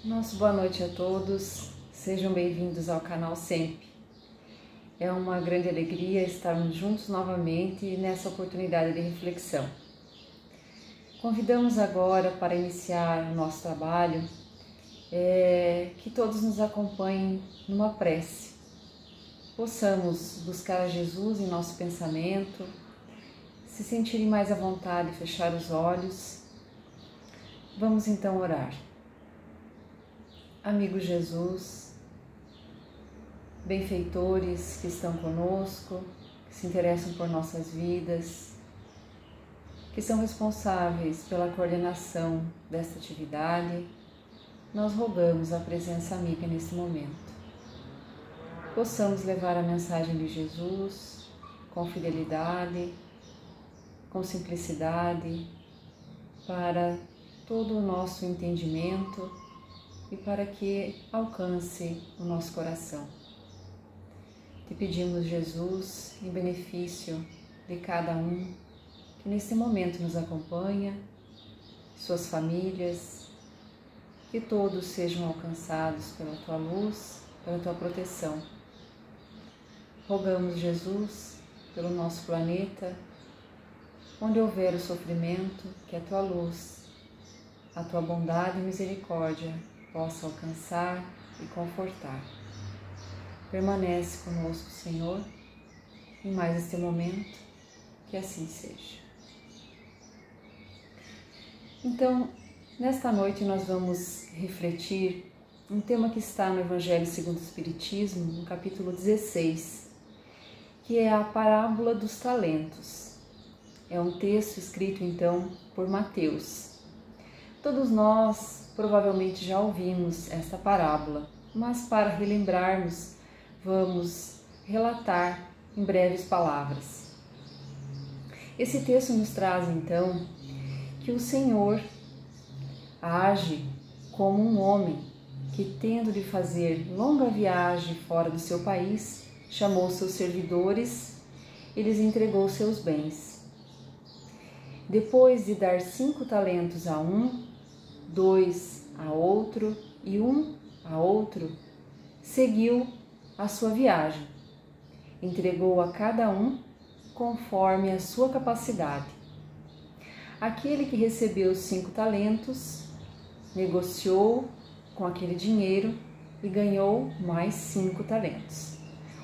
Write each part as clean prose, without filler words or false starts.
Nosso boa noite a todos, sejam bem-vindos ao canal sempre. É uma grande alegria estarmos juntos novamente nessa oportunidade de reflexão. Convidamos agora para iniciar o nosso trabalho que todos nos acompanhem numa prece. Possamos buscar a Jesus em nosso pensamento, se sentirem mais à vontade, fechar os olhos. Vamos então orar. Amigo Jesus, benfeitores que estão conosco, que se interessam por nossas vidas, que são responsáveis pela coordenação desta atividade, nós rogamos a presença amiga neste momento. Possamos levar a mensagem de Jesus com fidelidade, com simplicidade, para todo o nosso entendimento e para que alcance o nosso coração. Te pedimos, Jesus, em benefício de cada um que neste momento nos acompanha, suas famílias, que todos sejam alcançados pela Tua luz, pela Tua proteção. Rogamos, Jesus, pelo nosso planeta, onde houver o sofrimento, que a Tua luz, a Tua bondade e misericórdia possa alcançar e confortar. Permanece conosco, Senhor, em mais este momento, que assim seja. Então, nesta noite nós vamos refletir um tema que está no Evangelho segundo o Espiritismo, no capítulo 16, que é a parábola dos talentos. É um texto escrito então por Mateus. Todos nós provavelmente já ouvimos esta parábola, mas para relembrarmos, vamos relatar em breves palavras. Esse texto nos traz então que o Senhor age como um homem que, tendo de fazer longa viagem fora do seu país, chamou seus servidores e lhes entregou seus bens. Depois de dar 5 talentos a um, 2 a outro e 1 a outro, seguiu a sua viagem. Entregou a cada um conforme a sua capacidade. Aquele que recebeu os 5 talentos negociou com aquele dinheiro e ganhou mais 5 talentos.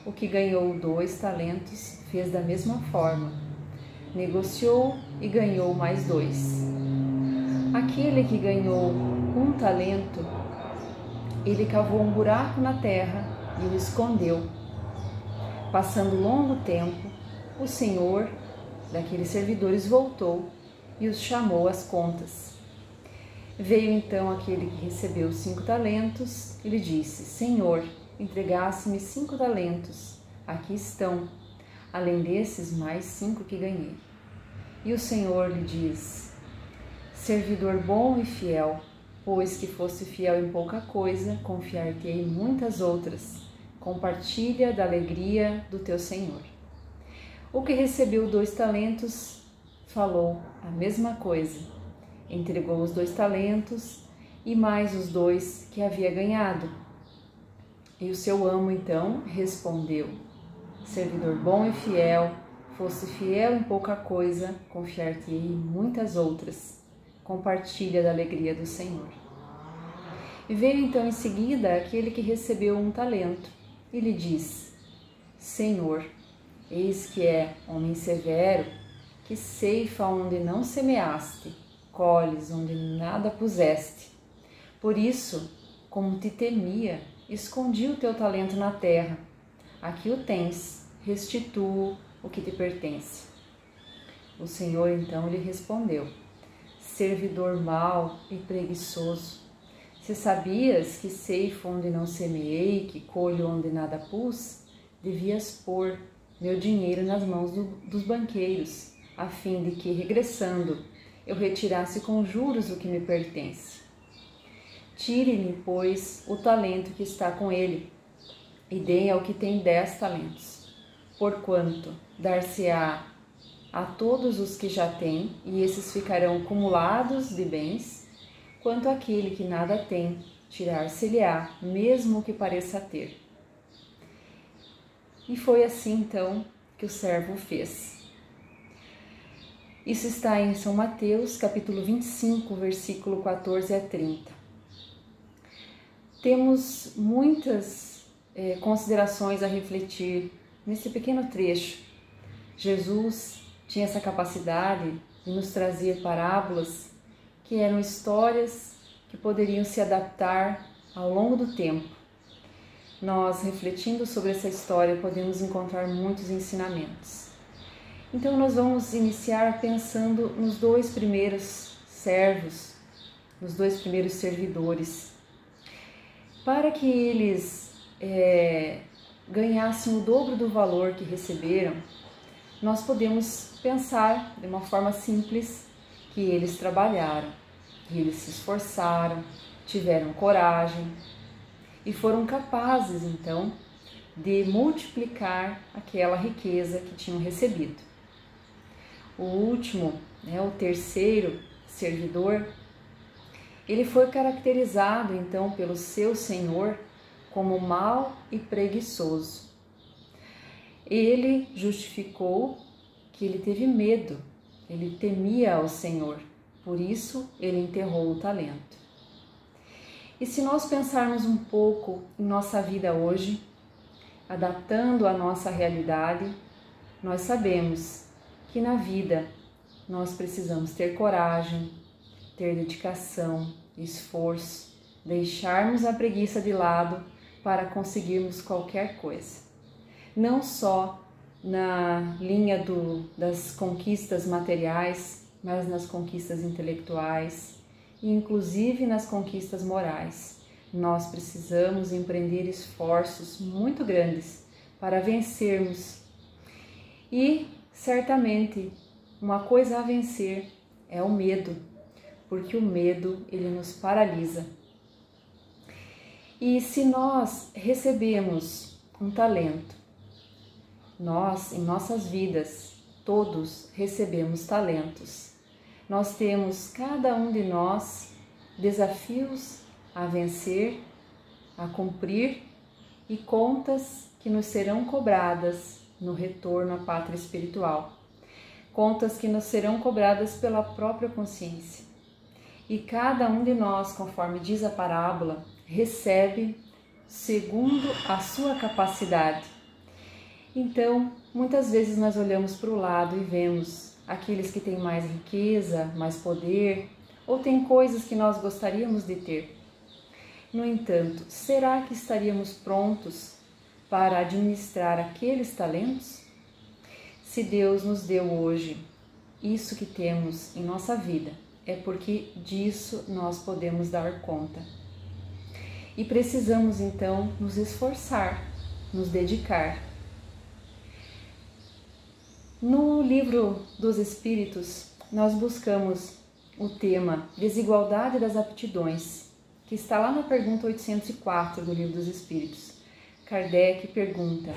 O que ganhou 2 talentos fez da mesma forma, negociou e ganhou mais 2. Aquele que ganhou 1 talento, ele cavou um buraco na terra e o escondeu. Passando longo tempo, o senhor daqueles servidores voltou e os chamou às contas. Veio então aquele que recebeu 5 talentos e lhe disse: Senhor, entregaste-me 5 talentos, aqui estão, além desses mais 5 que ganhei. E o senhor lhe diz: servidor bom e fiel, pois que fosse fiel em pouca coisa, confiar-te-ei em muitas outras. Compartilha da alegria do teu senhor. O que recebeu 2 talentos falou a mesma coisa. Entregou os 2 talentos e mais os 2 que havia ganhado. E o seu amo então respondeu: servidor bom e fiel, fosse fiel em pouca coisa, confiar-te-ei em muitas outras. Compartilha da alegria do Senhor. E veio então em seguida aquele que recebeu 1 talento e lhe diz: Senhor, eis que é homem severo, que ceifa onde não semeaste, colhes onde nada puseste. Por isso, como te temia, escondi o teu talento na terra. Aqui o tens, restitua o que te pertence. O Senhor então lhe respondeu: servidor mau e preguiçoso, se sabias que ceifo onde não semeei, que colho onde nada pus, devias pôr meu dinheiro nas mãos dos banqueiros, a fim de que, regressando, eu retirasse com juros o que me pertence. Tire-lhe, pois, o talento que está com ele, e dê ao que tem 10 talentos, porquanto dar-se-á a todos os que já têm, e esses ficarão cumulados de bens, quanto aquele que nada tem, tirar-se-lhe-á, mesmo o que pareça ter. E foi assim então que o servo fez. Isso está em São Mateus, capítulo 25, versículo 14 a 30. Temos muitas considerações a refletir nesse pequeno trecho. Jesus tinha essa capacidade de nos trazer parábolas que eram histórias que poderiam se adaptar ao longo do tempo. Nós, refletindo sobre essa história, podemos encontrar muitos ensinamentos. Então, nós vamos iniciar pensando nos dois primeiros servos, nos dois primeiros servidores. Para que eles ganhassem o dobro do valor que receberam, nós podemos pensar de uma forma simples que eles trabalharam, que eles se esforçaram, tiveram coragem e foram capazes, então, de multiplicar aquela riqueza que tinham recebido. O último, o terceiro servidor, ele foi caracterizado, então, pelo seu senhor como mau e preguiçoso. Ele justificou que ele teve medo, ele temia ao Senhor, por isso ele enterrou o talento. E se nós pensarmos um pouco em nossa vida hoje, adaptando a nossa realidade, nós sabemos que na vida nós precisamos ter coragem, ter dedicação, esforço, deixarmos a preguiça de lado para conseguirmos qualquer coisa. Não só na linha das conquistas materiais, mas nas conquistas intelectuais e inclusive nas conquistas morais. Nós precisamos empreender esforços muito grandes para vencermos. E certamente uma coisa a vencer é o medo, porque o medo ele nos paralisa. E se nós recebemos um talento, nós, em nossas vidas, todos recebemos talentos. Nós temos, cada um de nós, desafios a vencer, a cumprir e contas que nos serão cobradas no retorno à pátria espiritual. Contas que nos serão cobradas pela própria consciência. E cada um de nós, conforme diz a parábola, recebe segundo a sua capacidade. Então, muitas vezes nós olhamos para o lado e vemos aqueles que têm mais riqueza, mais poder, ou têm coisas que nós gostaríamos de ter. No entanto, será que estaríamos prontos para administrar aqueles talentos? Se Deus nos deu hoje isso que temos em nossa vida, é porque disso nós podemos dar conta. E precisamos então nos esforçar, nos dedicar. No livro dos Espíritos, nós buscamos o tema Desigualdade das Aptidões, que está lá na pergunta 804 do livro dos Espíritos. Kardec pergunta: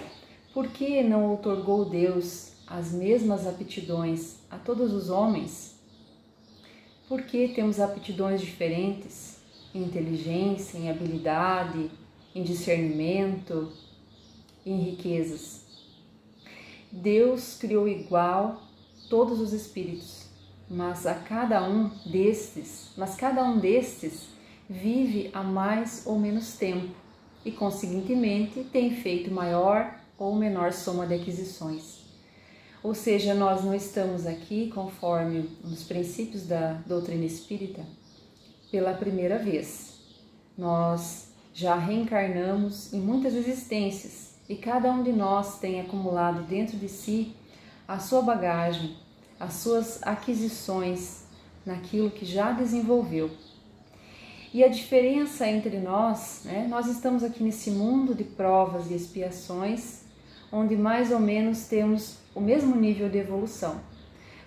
por que não outorgou Deus as mesmas aptidões a todos os homens? Por que temos aptidões diferentes em inteligência, em habilidade, em discernimento, em riquezas? Deus criou igual todos os espíritos, mas cada um destes vive há mais ou menos tempo e, conseguintemente, tem feito maior ou menor soma de aquisições. Ou seja, nós não estamos aqui, conforme os princípios da doutrina espírita, pela primeira vez. Nós já reencarnamos em muitas existências e cada um de nós tem acumulado dentro de si a sua bagagem, as suas aquisições naquilo que já desenvolveu. E a diferença entre nós, nós estamos aqui nesse mundo de provas e expiações, onde mais ou menos temos o mesmo nível de evolução.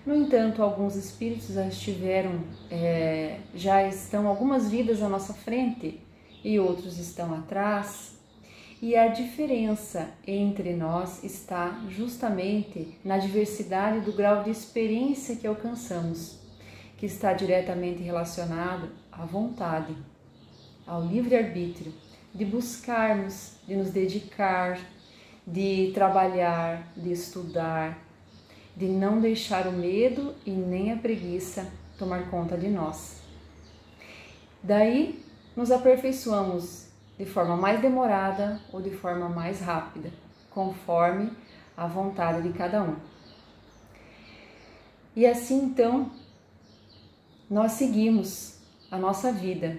No entanto, alguns espíritos já estão algumas vidas à nossa frente e outros estão atrás. E a diferença entre nós está justamente na diversidade do grau de experiência que alcançamos, que está diretamente relacionado à vontade. ao livre-arbítrio de buscarmos, de nos dedicar, de trabalhar, de estudar, de não deixar o medo e nem a preguiça tomar conta de nós. Daí nos aperfeiçoamos de forma mais demorada ou de forma mais rápida, conforme a vontade de cada um. E assim então nós seguimos a nossa vida.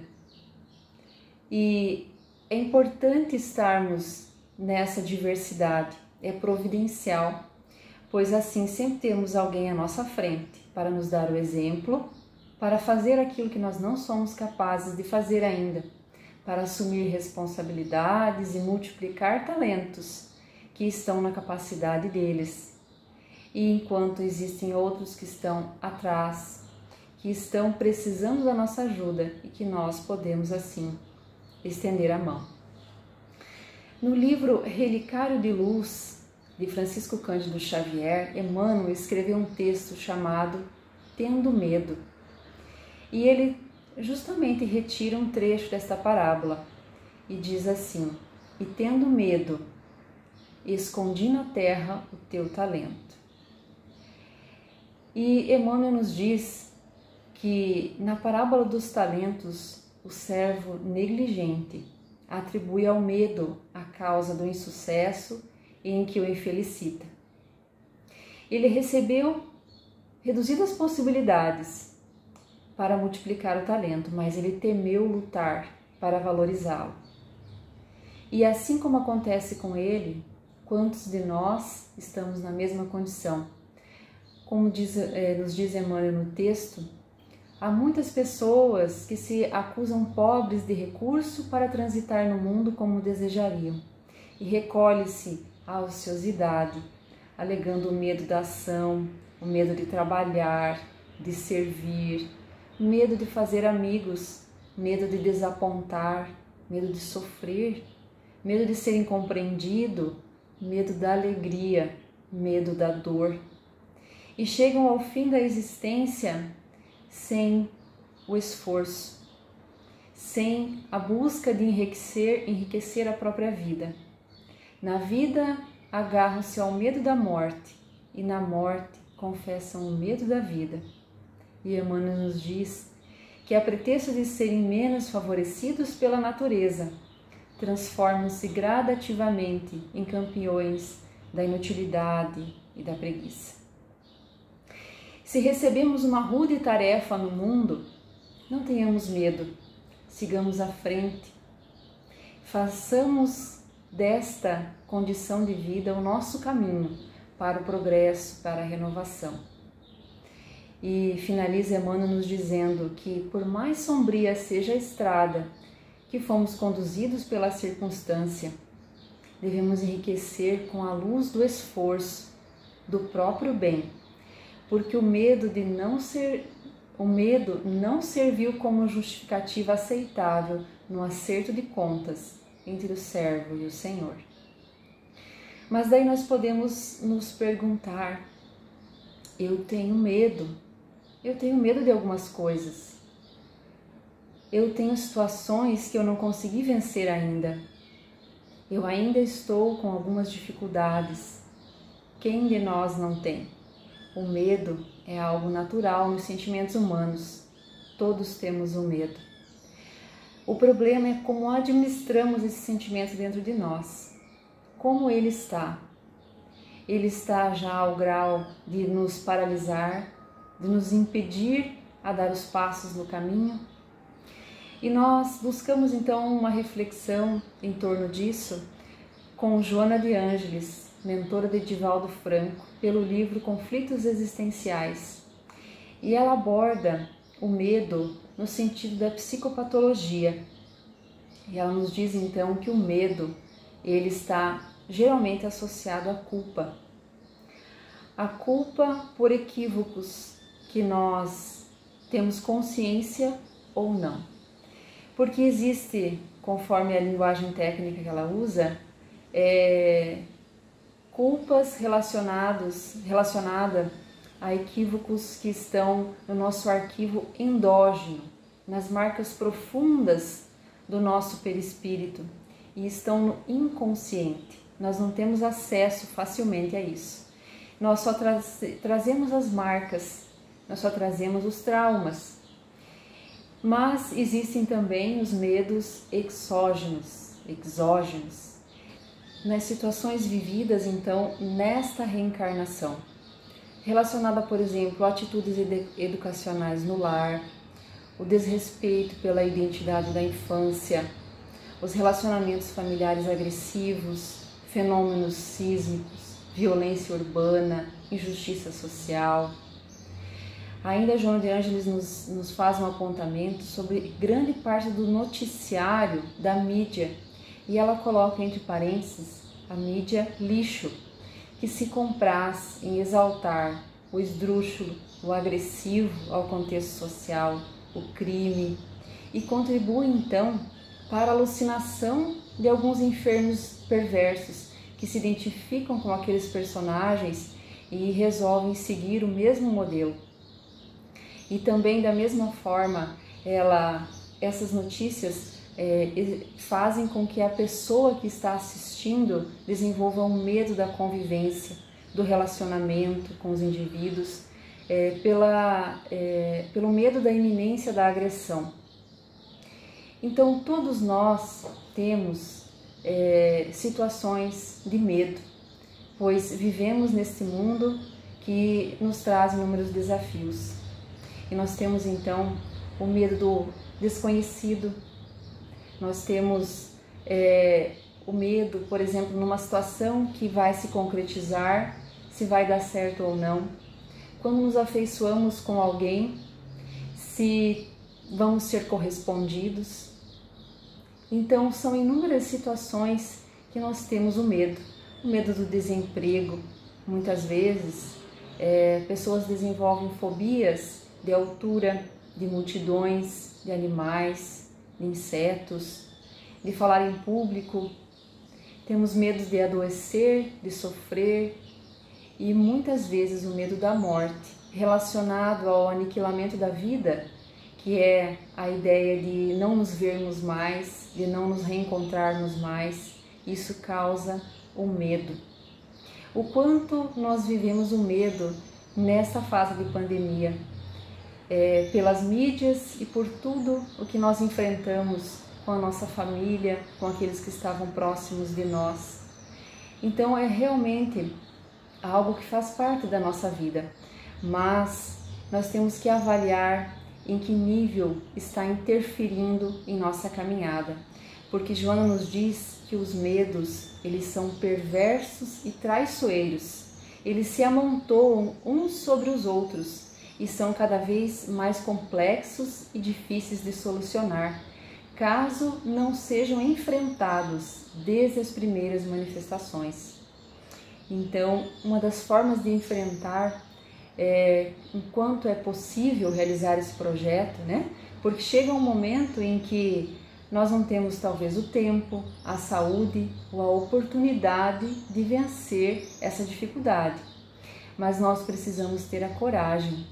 E é importante estarmos nessa diversidade, é providencial, pois assim sempre temos alguém à nossa frente para nos dar o exemplo, para fazer aquilo que nós não somos capazes de fazer ainda, para assumir responsabilidades e multiplicar talentos que estão na capacidade deles. E enquanto existem outros que estão atrás, que estão precisando da nossa ajuda e que nós podemos assim estender a mão. No livro Relicário de Luz, de Francisco Cândido Xavier, Emmanuel escreveu um texto chamado Tendo Medo. E ele justamente retira um trecho desta parábola e diz assim: e tendo medo, escondi na terra o teu talento. E Emmanuel nos diz que na parábola dos talentos, o servo negligente atribui ao medo a causa do insucesso em que o infelicita. Ele recebeu reduzidas possibilidades para multiplicar o talento, mas ele temeu lutar para valorizá-lo. E assim como acontece com ele, quantos de nós estamos na mesma condição? Como nos diz Emmanuel no texto, há muitas pessoas que se acusam pobres de recurso para transitar no mundo como desejariam, e recolhe-se a ociosidade, alegando o medo da ação, o medo de trabalhar, de servir, medo de fazer amigos, medo de desapontar, medo de sofrer, medo de ser incompreendido, medo da alegria, medo da dor. E chegam ao fim da existência sem o esforço, sem a busca de enriquecer a própria vida. Na vida agarram-se ao medo da morte e na morte confessam o medo da vida. E Emmanuel nos diz que, a pretexto de serem menos favorecidos pela natureza, transformam-se gradativamente em campeões da inutilidade e da preguiça. Se recebemos uma rude tarefa no mundo, não tenhamos medo, sigamos à frente. Façamos desta condição de vida o nosso caminho para o progresso, para a renovação. E finaliza Emmanuel nos dizendo que, por mais sombria seja a estrada que fomos conduzidos pela circunstância, devemos enriquecer com a luz do esforço, do próprio bem, porque o medo não serviu como justificativa aceitável no acerto de contas entre o servo e o Senhor. Mas daí nós podemos nos perguntar: eu tenho medo de algumas coisas, eu tenho situações que eu não consegui vencer ainda, eu ainda estou com algumas dificuldades. Quem de nós não tem? O medo é algo natural nos sentimentos humanos. Todos temos o medo. O problema é como administramos esse sentimento dentro de nós. Como ele está? Ele está já ao grau de nos paralisar, de nos impedir a dar os passos no caminho? E nós buscamos então uma reflexão em torno disso com Joana de Ângeles, mentora de Divaldo Franco, pelo livro Conflitos Existenciais. E ela aborda o medo no sentido da psicopatologia. E ela nos diz então que o medo, ele está geralmente associado à culpa. A culpa por equívocos que nós temos consciência ou não. Porque existe, conforme a linguagem técnica que ela usa, culpas relacionadas a equívocos que estão no nosso arquivo endógeno, nas marcas profundas do nosso perispírito e estão no inconsciente. Nós não temos acesso facilmente a isso. Nós só trazemos as marcas, nós só trazemos os traumas. Mas existem também os medos exógenos, nas situações vividas, então, nesta reencarnação, relacionada, por exemplo, a atitudes educacionais no lar, o desrespeito pela identidade da infância, os relacionamentos familiares agressivos, fenômenos sísmicos, violência urbana, injustiça social. Ainda Joana de Ângeles nos faz um apontamento sobre grande parte do noticiário da mídia, e ela coloca entre parênteses a mídia lixo, que se compraz em exaltar o esdrúxulo, o agressivo ao contexto social, o crime, e contribui então para a alucinação de alguns enfermos perversos que se identificam com aqueles personagens e resolvem seguir o mesmo modelo. E também, da mesma forma, essas notícias fazem com que a pessoa que está assistindo desenvolva um medo da convivência, do relacionamento com os indivíduos, pelo medo da iminência da agressão. Então, todos nós temos situações de medo, pois vivemos neste mundo que nos traz inúmeros desafios. E nós temos então o medo do desconhecido, nós temos o medo, por exemplo, numa situação que vai se concretizar, se vai dar certo ou não, quando nos afeiçoamos com alguém, se vamos ser correspondidos. Então, são inúmeras situações que nós temos o medo do desemprego. Muitas vezes, pessoas desenvolvem fobias de altura, de multidões, de animais, de insetos, de falar em público. Temos medo de adoecer, de sofrer e muitas vezes o medo da morte, relacionado ao aniquilamento da vida, que é a ideia de não nos vermos mais, de não nos reencontrarmos mais. Isso causa o medo. O quanto nós vivemos o medo nessa fase de pandemia, pelas mídias e por tudo o que nós enfrentamos com a nossa família, com aqueles que estavam próximos de nós. Então é realmente algo que faz parte da nossa vida, mas nós temos que avaliar em que nível está interferindo em nossa caminhada, porque Joana nos diz que os medos, eles são perversos e traiçoeiros, eles se amontoam uns sobre os outros e são cada vez mais complexos e difíceis de solucionar, caso não sejam enfrentados desde as primeiras manifestações. Então, uma das formas de enfrentar, enquanto é possível realizar esse projeto, né? Porque chega um momento em que nós não temos talvez o tempo, a saúde ou a oportunidade de vencer essa dificuldade. Mas nós precisamos ter a coragem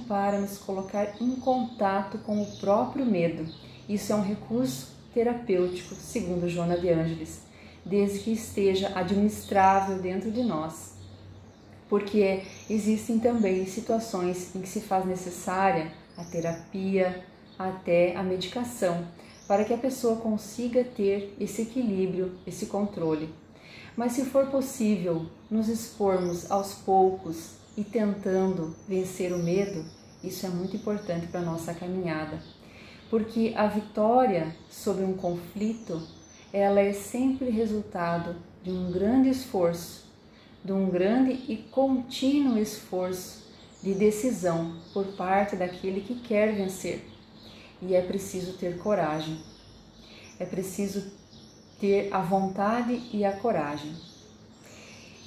para nos colocar em contato com o próprio medo. Isso é um recurso terapêutico, segundo Joana de Ângeles, desde que esteja administrável dentro de nós. Porque existem também situações em que se faz necessária a terapia, até a medicação, para que a pessoa consiga ter esse equilíbrio, esse controle. Mas se for possível nos expormos aos poucos e tentando vencer o medo, isso é muito importante para a nossa caminhada. Porque a vitória sobre um conflito, ela é sempre resultado de um grande esforço, de um grande e contínuo esforço de decisão por parte daquele que quer vencer. E é preciso ter coragem, é preciso ter a vontade e a coragem.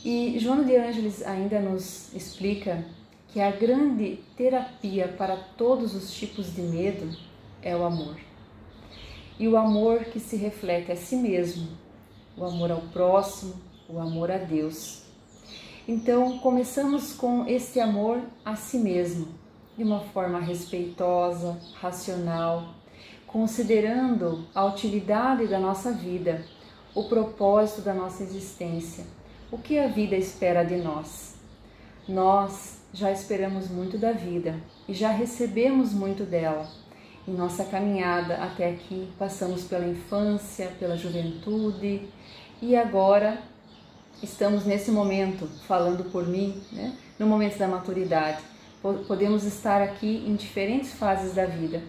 E Joana de Ângeles ainda nos explica que a grande terapia para todos os tipos de medo é o amor. E o amor que se reflete a si mesmo, o amor ao próximo, o amor a Deus. Então, começamos com esse amor a si mesmo, de uma forma respeitosa, racional, considerando a utilidade da nossa vida, o propósito da nossa existência, o que a vida espera de nós. Nós já esperamos muito da vida e já recebemos muito dela. Em nossa caminhada até aqui, passamos pela infância, pela juventude e agora estamos nesse momento, falando por mim, né? No momento da maturidade. Podemos estar aqui em diferentes fases da vida,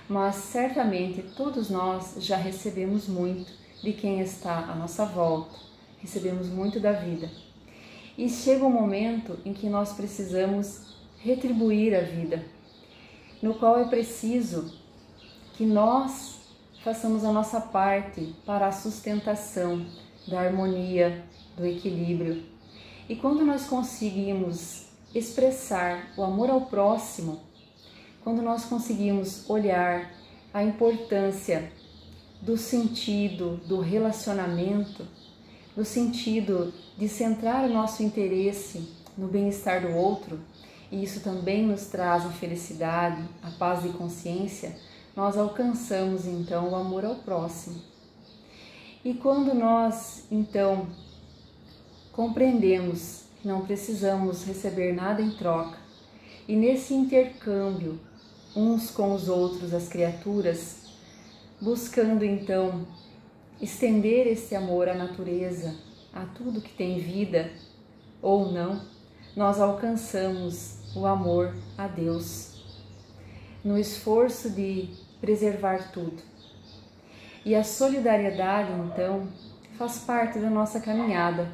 mas certamente todos nós já recebemos muito de quem está à nossa volta, recebemos muito da vida. E chega um momento em que nós precisamos retribuir a vida, no qual é preciso que nós façamos a nossa parte para a sustentação da harmonia, do equilíbrio. E quando nós conseguimos expressar o amor ao próximo, quando nós conseguimos olhar a importância do sentido do relacionamento, no sentido de centrar o nosso interesse no bem-estar do outro, e isso também nos traz a felicidade, a paz de consciência, nós alcançamos então o amor ao próximo. E quando nós então compreendemos que não precisamos receber nada em troca, e nesse intercâmbio uns com os outros, as criaturas, buscando então estender esse amor à natureza, a tudo que tem vida ou não, nós alcançamos o amor a Deus, no esforço de preservar tudo. E a solidariedade, então, faz parte da nossa caminhada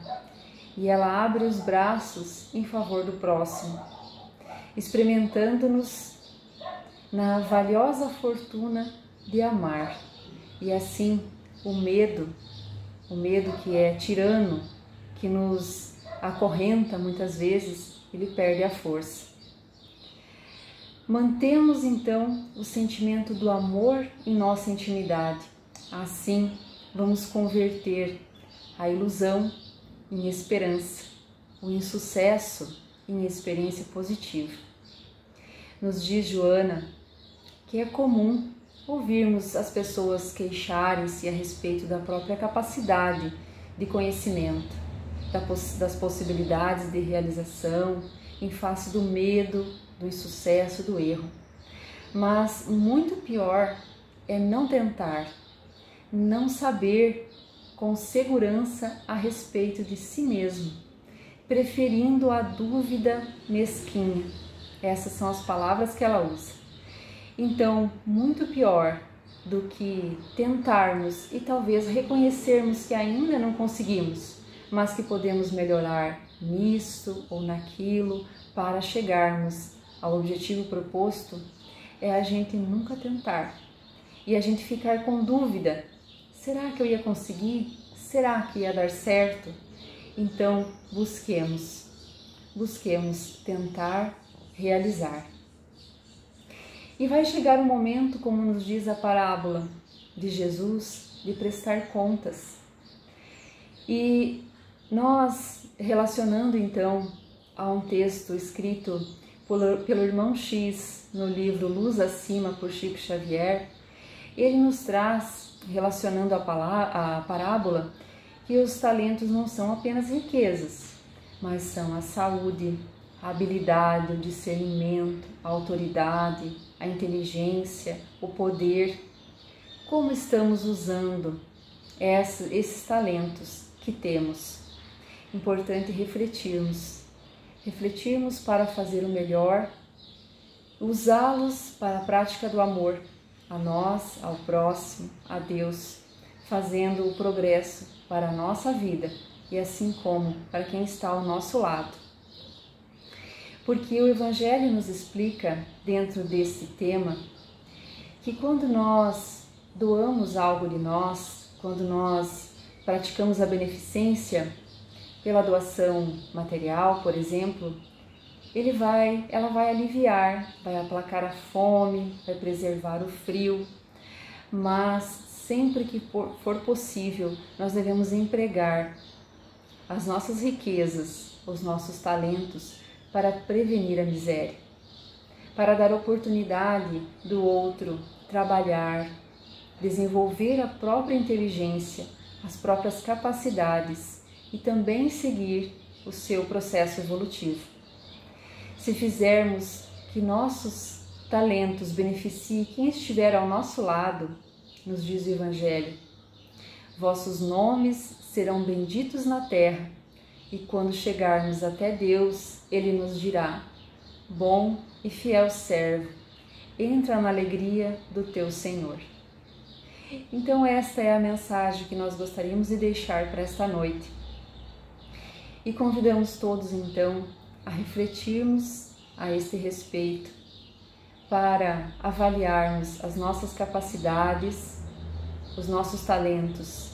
e ela abre os braços em favor do próximo, experimentando-nos na valiosa fortuna de amar. E assim, o medo que é tirano, que nos acorrenta muitas vezes, ele perde a força. Mantemos então o sentimento do amor em nossa intimidade. Assim, vamos converter a ilusão em esperança, o insucesso em experiência positiva. Nos diz Joana que é comum ouvirmos as pessoas queixarem-se a respeito da própria capacidade de conhecimento, das possibilidades de realização, em face do medo, do insucesso, do erro. Mas muito pior é não tentar, não saber com segurança a respeito de si mesmo, preferindo a dúvida mesquinha. Essas são as palavras que ela usa. Então, muito pior do que tentarmos e talvez reconhecermos que ainda não conseguimos, mas que podemos melhorar nisto ou naquilo para chegarmos ao objetivo proposto, é a gente nunca tentar e a gente ficar com dúvida: será que eu ia conseguir? Será que ia dar certo? Então, busquemos tentar realizar. E vai chegar o momento, como nos diz a parábola de Jesus, de prestar contas. E nós, relacionando então a um texto escrito pelo irmão X no livro Luz Acima, por Chico Xavier, ele nos traz, relacionando a parábola, que os talentos não são apenas riquezas, mas são a saúde, a habilidade, o discernimento, a autoridade, a inteligência, o poder. Como estamos usando esses talentos que temos? Importante refletirmos para fazer o melhor, usá-los para a prática do amor, a nós, ao próximo, a Deus, fazendo o progresso para a nossa vida e assim como para quem está ao nosso lado. Porque o Evangelho nos explica, dentro desse tema, que quando nós doamos algo de nós, quando nós praticamos a beneficência pela doação material, por exemplo, ela vai aliviar, vai aplacar a fome, vai preservar o frio, mas sempre que for possível, nós devemos empregar as nossas riquezas, os nossos talentos, para prevenir a miséria, para dar oportunidade do outro trabalhar, desenvolver a própria inteligência, as próprias capacidades e também seguir o seu processo evolutivo. Se fizermos que nossos talentos beneficiem quem estiver ao nosso lado, nos diz o Evangelho, vossos nomes serão benditos na terra, e quando chegarmos até Deus, Ele nos dirá: bom e fiel servo, entra na alegria do teu Senhor. Então esta é a mensagem que nós gostaríamos de deixar para esta noite. E convidamos todos então a refletirmos a este respeito, para avaliarmos as nossas capacidades, os nossos talentos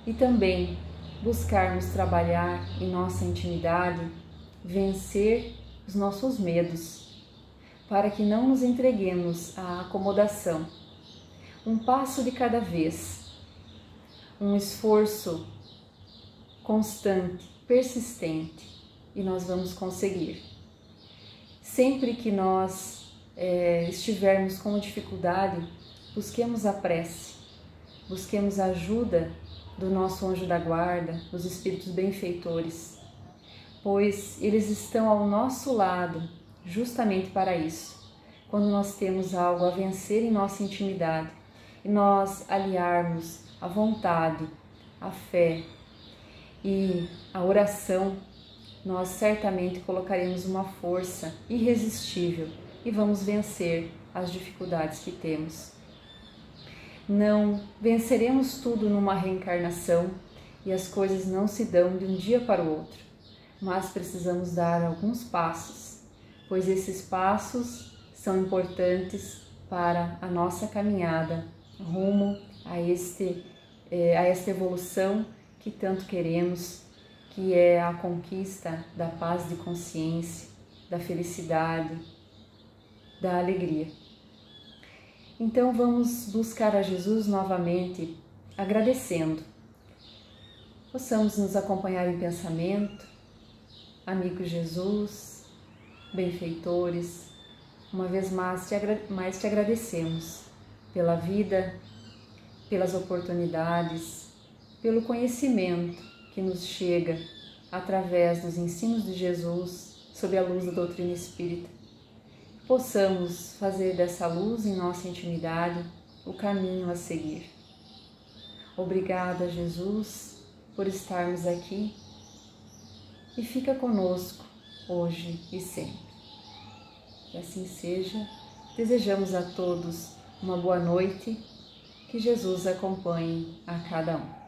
e também buscarmos trabalhar em nossa intimidade, vencer os nossos medos, para que não nos entreguemos à acomodação. Um passo de cada vez, um esforço constante, persistente, e nós vamos conseguir. Sempre que nós estivermos com dificuldade, busquemos a prece, busquemos a ajuda do nosso anjo da guarda, dos espíritos benfeitores, pois eles estão ao nosso lado justamente para isso. Quando nós temos algo a vencer em nossa intimidade e nós aliarmos a vontade, a fé e a oração, nós certamente colocaremos uma força irresistível e vamos vencer as dificuldades que temos. Não venceremos tudo numa reencarnação e as coisas não se dão de um dia para o outro, mas precisamos dar alguns passos, pois esses passos são importantes para a nossa caminhada rumo a esta evolução que tanto queremos, que é a conquista da paz de consciência, da felicidade, da alegria. Então vamos buscar a Jesus novamente, agradecendo. Possamos nos acompanhar em pensamento, amigo Jesus, benfeitores, uma vez mais te agradecemos pela vida, pelas oportunidades, pelo conhecimento que nos chega através dos ensinos de Jesus sob a luz da doutrina espírita. Possamos fazer dessa luz em nossa intimidade o caminho a seguir. Obrigada, Jesus, por estarmos aqui e fica conosco hoje e sempre. Que assim seja. Desejamos a todos uma boa noite, que Jesus acompanhe a cada um.